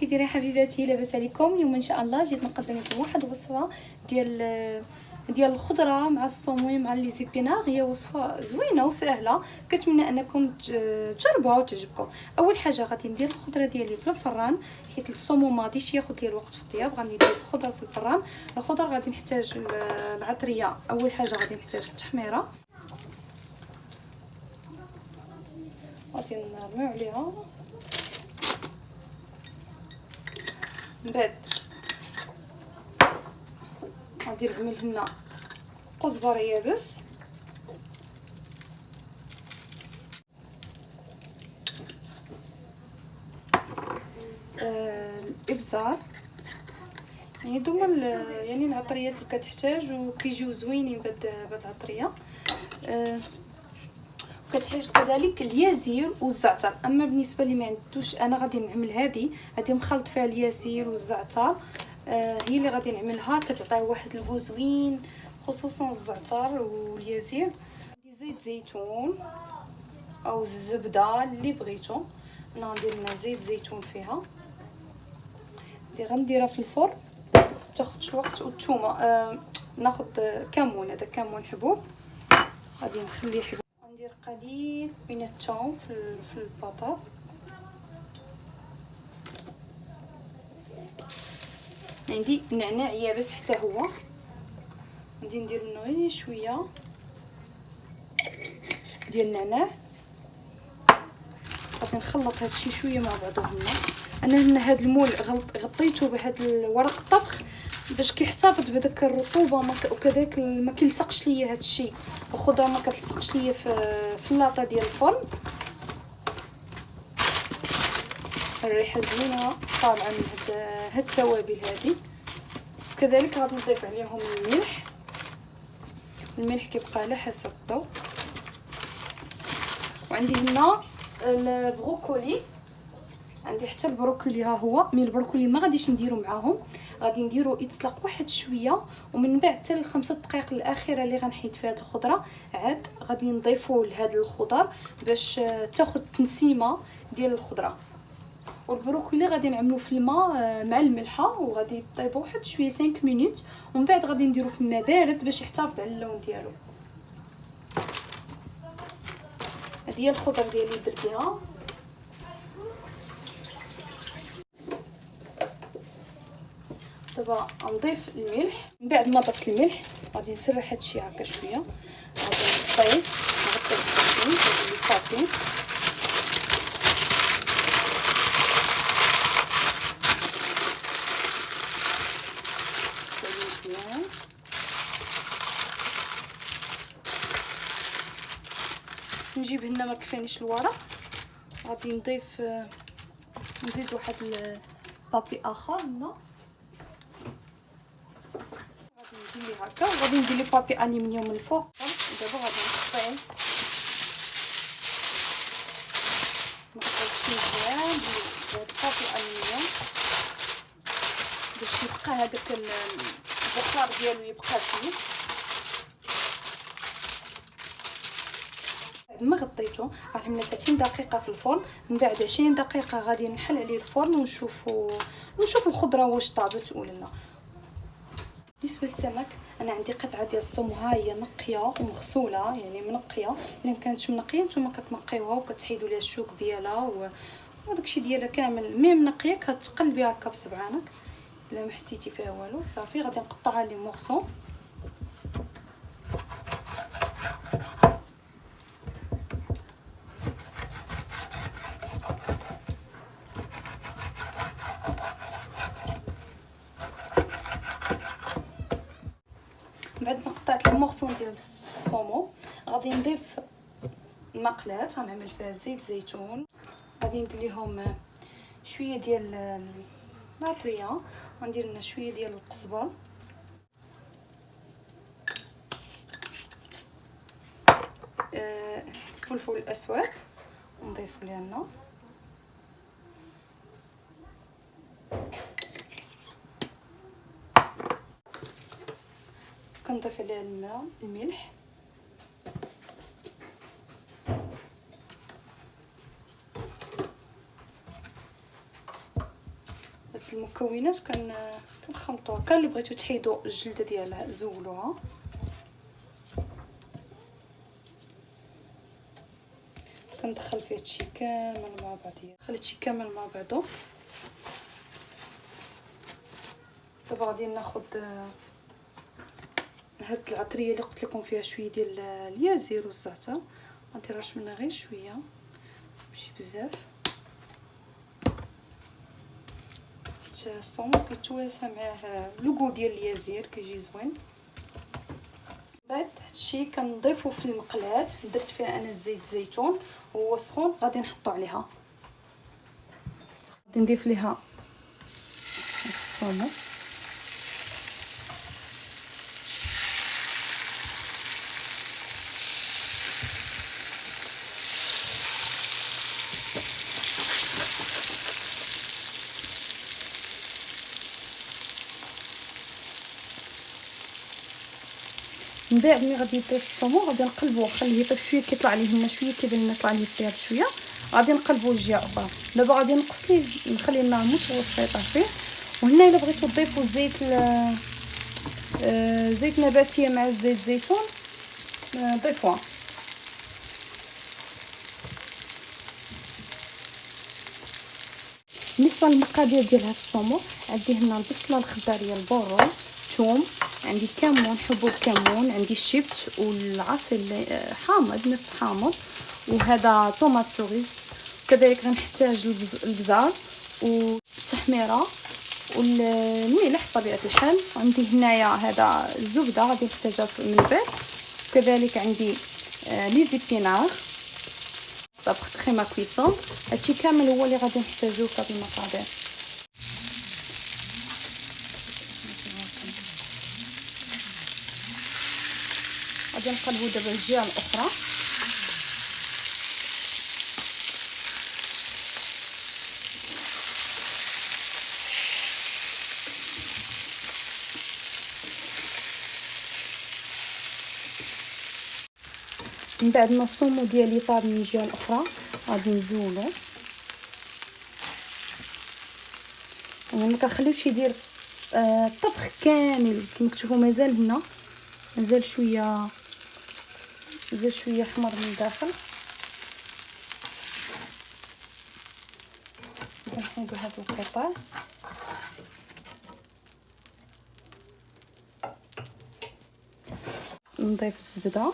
دايرين حبيباتي؟ لاباس عليكم؟ اليوم ان شاء الله جيت نقدم لكم واحد الوصفه ديال الخضره مع الصوموي مع لي زيبينار. هي وصفه زوينه وسهله، كنتمنى انكم تجربوها وتعجبكم. اول حاجه غادي ندير الخضره ديالي في الفران، حيت الصومو ما غاديش ياخذ لي الوقت في الطياب. غادي ندير الخضره في الفران. الخضر غادي نحتاج العطريه. اول حاجه غادي نحتاج التحميره، غادي نرميو عليها. من بعد غادي نعمل هنا كزبره يابس، الابزار، يعني دوما يعني العطريات اللي كتحتاج وكيجيو زوينين بهاد العطريه. وكتحتاج كذلك اليازير والزعتر. اما بالنسبه لي ما عندوش، انا غادي نعمل هذه مخلط فيها اليازير والزعتر. هي اللي غادي نعملها، كتعطيه واحد البو زوين، خصوصا الزعتر واليازير. زيت زيتون او الزبده اللي بغيتو. انا غندير لنا زيت زيتون فيها، غنديرها في الفرن تاخذ الوقت. والثومه ناخذ كمون، هذا كمون حبوب غادي نخليه حبوب. ندير قليل من الثوم في البطاط. عندي النعناع يابس حتى هو، غادي ندير منه غير شويه ديال النعناع. غادي نخلط هادشي شويه مع بعضو. انا هنا هاد المول غطيته بهاد الورق الطبخ باش كيحتفظ بداك الرطوبه، وكذلك ما كيلصقش ليا هادشي، الخضره ما كتلصقش ليا في اللاطه ديال الفرن. الريحه زوينه طالعه من هاد التوابل هذه. كذلك غادي نضيف عليهم الملح كيبقى على حسب الذوق. وعندي هنا البروكولي، عندي حتى البروكولي ها هو. من البروكولي ما غاديش نديرو معاهم، غادي نديرو يتسلق واحد شويه، ومن بعد حتى ال5 دقائق الاخيره اللي غنحيد فيها هاد الخضره عاد غادي نضيفو لهاد الخضر باش تاخذ تنسيمه ديال الخضره. والبروكولي غادي نعملو في الماء مع الملحه، وغادي يطيبوا واحد شويه 5 مينوت، ومن بعد غادي نديرو في الماء بارد باش يحتفظ على اللون ديالو. هذه هي الخضر ديالي درتيها. دابا نضيف الملح. من بعد ما ضفت الملح غادي نسرح هادشي هكا شويه، غادي نغطي الباطين. مزيان نجيب هنا ما كفانيش الورق، غادي نضيف نزيد واحد البابي اخر هنا. غادي ندير ليه هكا، وغادي ندير ليه بابي الومنيوم من الفوق. دابا غادي نغطيه مزيان بالبابي الومنيوم باش يبقى هذاك البخار ديالو يبقى فيه. بعد ما غطيته عملنا 30 دقيقه في الفرن. من بعد 20 دقيقه غادي نحل عليه الفرن ونشوفوا الخضره واش طابت ولا لا. بالنسبه للسمك انا عندي قطعه ديال الصومو، ها هي نقيه ومغسوله، يعني منقيه. الا كانت منقيه نتوما كتنقيوها وكتحيدوا ليها الشوك ديالها وداكشي ديالها كامل. مي منقيه كتقلبي هكا بصبعانك، الا ما حسيتي فيها والو صافي. غادي نقطعها لي مورسون. بعد ما قطعت المورسون ديال الصومو غادي نضيف المقلاه، غنعمل فيها زيت زيتون. غادي ندير ليهم شويه ديال العطريه، غندير لنا شويه ديال القزبر، الفلفل الاسود نضيفو ليه لنا، كنضيف عليها الماء، الملح، المكونات كنخلطوها. كان اللي بغيتو تحيدوا الجلده ديالها زولوها. كندخل فيه هادشي كامل مع بعضيه، خليت شي كامل مع بعضو. دابا غادي ناخذ هاد العطريه اللي قلت لكم فيها شويه ديال اليازير والزعتر، غادي نرش منها غير شويه ماشي بزاف. الصومو كيتواسى معاه لوغو ديال اليازير كيجي زوين. بعد هادشي كنضيفو في المقلاة. درت فيها انا الزيت الزيتون وهو سخون، غادي نحطو عليها. غادي نضيف ليها الصومو، من بعد ملي غادي يطيب الصومو غادي نقلبوه، نخليه يطيب شويه كيطلع ليه الماء شويه، كيبان لنا طلع ليه الطياب شويه. غادي نقلبوه لجهه اخرى. دابا غادي نقص ليه، نخلي النار متوسطه فيه. وهنا الا بغيتو تضيفوا زيت نباتيه مع زيت الزيتون ضيفوها. بالنسبه للمقادير ديال هذا الصومو، عندي هنا البصله الخضاريه، البورو، ثوم، عندي كمون، حبوب كمون، عندي الشبت والعسل حامض نص حامض، وهذا طوماط سوريس. كذلك غنحتاج البزار والتحميره والملح بطبيعه الحال. عندي هنايا هذا الزبده غادي نحتاجها من بعد. كذلك عندي لي زيبينار، طبخ كريمه كويسون. هادشي كامل هو اللي غادي نحتاجوه في هاد المقادير. غادي نقلبو دابا الجهه الاخرى. من بعد ما الصومو ديالي طاب من الجهه الاخرى غادي نزولو. يعني ما كنخليوش يدير الطبخ كامل كما كتشوفوا. مازال هنا مازال شويه حمر من الداخل. نحيدو هاد القطع. نضيف الزبده،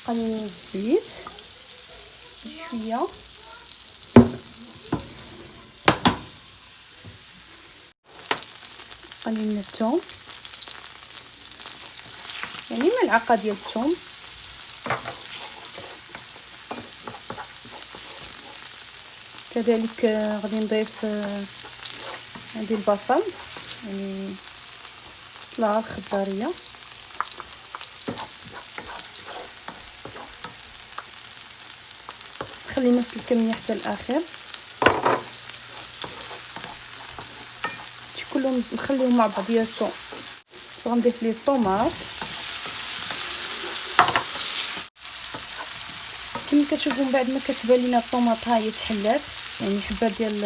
قليل الزيت شويه، قليل من الثوم، يعني ملعقه ديال الثوم. كذلك غادي نضيف هذه البصل، يعني بصله الخضاريه، نخلي نفس الكميه حتى الاخر. كلهم نخليهم مع بعضياتهم. غنضيف ليه الطوماط كما كتشوفوا. من بعد ما كتبان لينا الطوماط ها هي تحلات، يعني حبات ديال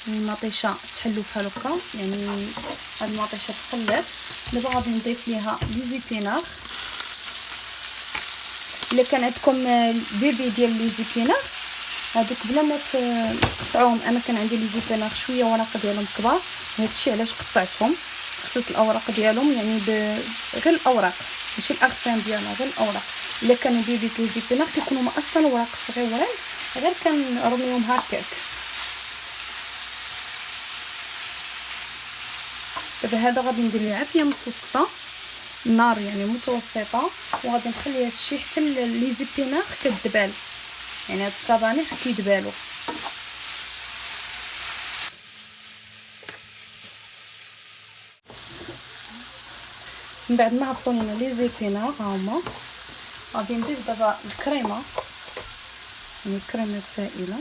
المطيشه تحلوا بحال هكا، يعني هاد المطيشه تحلات. دابا غادي نضيف ليها لي زيبينار. الا كان عندكم بيبي ديال لي زيبينار هذوك بلا ما تقطعوهم، انا كان عندي لي زيبينار شويه ورق ديالهم كبار، هادشي علاش قطعتهم. غسلت الاوراق ديالهم، يعني غير الاوراق ماشي الاغصان ديالها، غير الاوراق. الا كانوا بيبي لي زيبينار كيكونوا ما اصلا ورق صغيورين، غير كنرميهم هكاك. دابا هذا غادي ندير ليه عافيه متوسطه، النار يعني متوسطه، وغادي نخلي هادشي حتى لي زيبينار كتدبال، يعني هاد الصبانيخ كيدبالوا. من بعد ما هبطوا لنا لي زيبينار ها هما، غادي نضيف دابا الكريمه، يعني الكريمه السائله.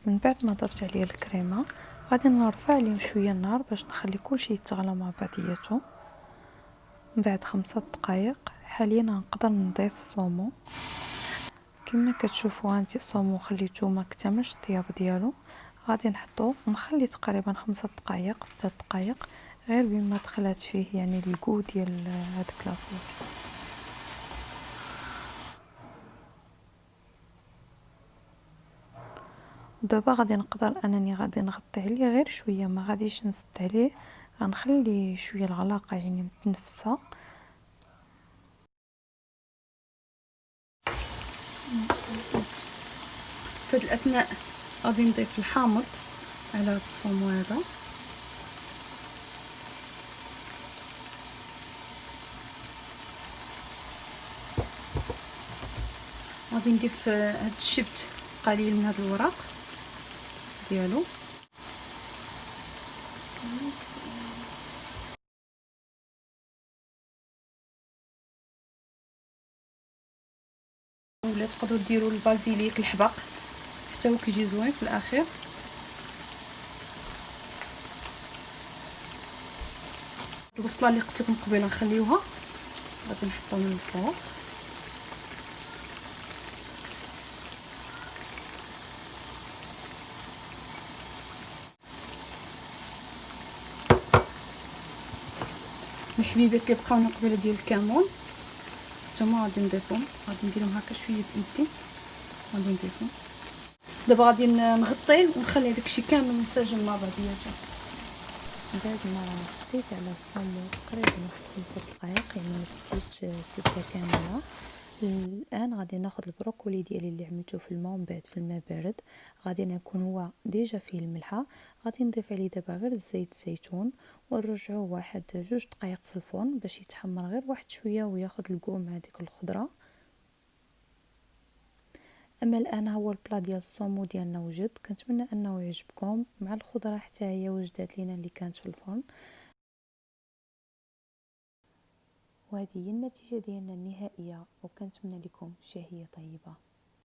من بعد ما ضفت عليه الكريمه غادي نرفع عليهم شويه النار باش نخلي كلشي يتغلى مع بعضياته. من بعد 5 دقائق حاليا نقدر نضيف الصومو. كما كتشوفوا هانتي الصومو خليته ما اكتملش الطياب ديالو، غادي نحطو ونخلي تقريبا 5 دقائق 6 دقائق غير بما دخلت فيه يعني الكو ديال هذاك لاصوص. دابا غادي نقدر انني غادي نغطي عليه غير شويه، ما غاديش نسد عليه، غنخلي شويه الغلاقه يعني متنفسه. في هذا الاثناء غادي نضيف الحامض على هذا الصومو هذا. غادي نضيف هذا الشبت قليل من هذا الوراق ديالو. ولا تقدروا ديروا البازيليك الحبق حتى هو كيجي زوين في الاخير. البصله اللي قلت لكم قبيله نخليوها، غادي نحطوها من الفوق. الحبيبات اللي بقاونا قبيله ديال الكمون نتوما غادي نضيفهم، غادي نديرهم هكا شويه بيدي، غادي نضيفهم. دابا غادي نغطيه ونخلي داكشي كامل منسجم مع بعضياته. بعد ما سديت على الصومو تقريبا واحد 5 دقائق، يعني ما سديتش سده كامله. الان غادي ناخذ البروكولي ديالي اللي عملته في الماء ومن بعد في الماء بارد، غادي يكون هو ديجا فيه الملحه. غادي نضيف عليه دابا غير الزيت الزيتون ونرجعوه واحد 2 دقائق في الفرن باش يتحمر غير واحد شويه وياخذ الكو مع ديك الخضره. اما الان هو البلا ديال الصومو ديالنا وجد، كنتمنى انه يعجبكم مع الخضره حتى هي وجدات لينا اللي كانت في الفرن. وهذه هي النتيجه ديالنا النهائيه، وكنتمنى لكم شهيه طيبه.